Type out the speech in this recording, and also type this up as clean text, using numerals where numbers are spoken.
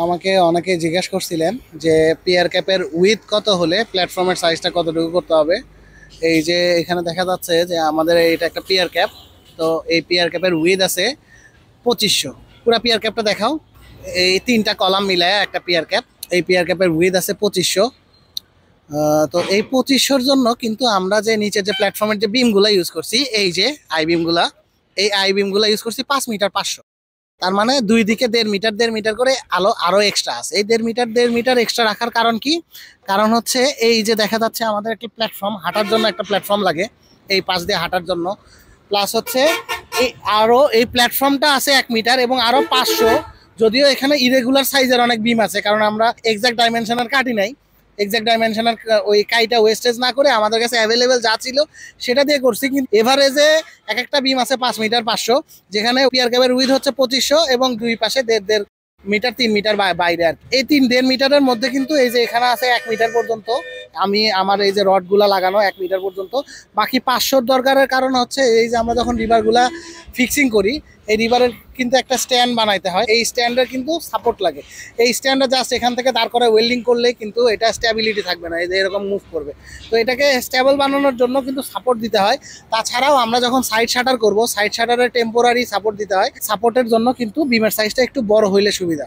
আমাকে অনেকে জিজ্ঞেস করছিলেন যে পিয়ার ক্যাপের উইথ কত হলে প্ল্যাটফর্মের সাইজটা কতটুকু করতে হবে। এই যে এখানে দেখা যাচ্ছে যে আমাদের এটা একটা পিয়ার ক্যাপ। তো এই পিয়ার ক্যাপের উইথ আছে 2500। পুরো পিয়ার ক্যাপটা দেখাও। এই তিনটা কলাম মিলায় একটা পিয়ার ক্যাপ। এই পিয়ার ক্যাপের উইথ আছে 2500। তো এই 2500-র জন্য কিন্তু আমরা যে নিচে যে প্ল্যাটফর্মের যে বিমগুলো ইউজ করছি, এই যে আই বিমগুলা, এই আই বিমগুলা ইউজ করছি 5 মিটার 500। তার মানে দুই দিকে 1.5 মিটার 1.5 মিটার করে আলো আরো এক্সট্রা আছে। এই 1.5 মিটার 1.5 মিটার এক্সট্রা রাখার কারণ কি? কারণ হচ্ছে এই যে দেখা যাচ্ছে আমাদের একটা প্ল্যাটফর্ম, হাঁটার জন্য একটা প্ল্যাটফর্ম লাগে এই পাশ দিয়ে হাঁটার জন্য। প্লাস হচ্ছে এই আরো এই প্ল্যাটফর্মটা আছে 1 মিটার এবং আরো 500। যদিও এখানে ইরেগুলার সাইজের অনেক বিম আছে, কারণ আমরা এক্সাক্ট ডাইমেনশনের কাটি নাই। এক্সাক্ট ডাইমেনশনের ওই কাইটা ওয়েস্টেজ না করে আমাদের কাছে অ্যাভেলেবেল যা ছিল সেটা দিয়ে করছি। কিন্তু এভারেজে এক একটা বিম আছে 5 মিটার 500, যেখানে পিয়ার ক্যাবের উইথ হচ্ছে 2500 এবং দুই পাশে 1.5 মিটার 3 মিটার বাইরে। আর এই 1.5 মিটারের মধ্যে কিন্তু এই যে এখানে আছে 1 মিটার পর্যন্ত। আমি আমার এই যে রডগুলা লাগানো 1 মিটার পর্যন্ত। বাকি 500-র দরকারের কারণ হচ্ছে এই যে আমরা যখন রিবারগুলা ফিক্সিং করি, এই রিবারের কিন্তু একটা স্ট্যান্ড বানাইতে হয়। এই স্ট্যান্ডের কিন্তু সাপোর্ট লাগে। এই স্ট্যান্ডটা জাস্ট এখান থেকে দাঁড় করে ওয়েল্ডিং করলেই কিন্তু এটা স্ট্যাবিলিটি থাকবে না, এই যে এরকম মুভ করবে। তো এটাকে স্টেবল বানানোর জন্য কিন্তু সাপোর্ট দিতে হয়। তাছাড়াও আমরা যখন সাইড শাটার করব, সাইড শাটারে টেম্পোরারি সাপোর্ট দিতে হয়। সাপোর্টের জন্য কিন্তু বিমের সাইজটা একটু বড় হইলে সুবিধা।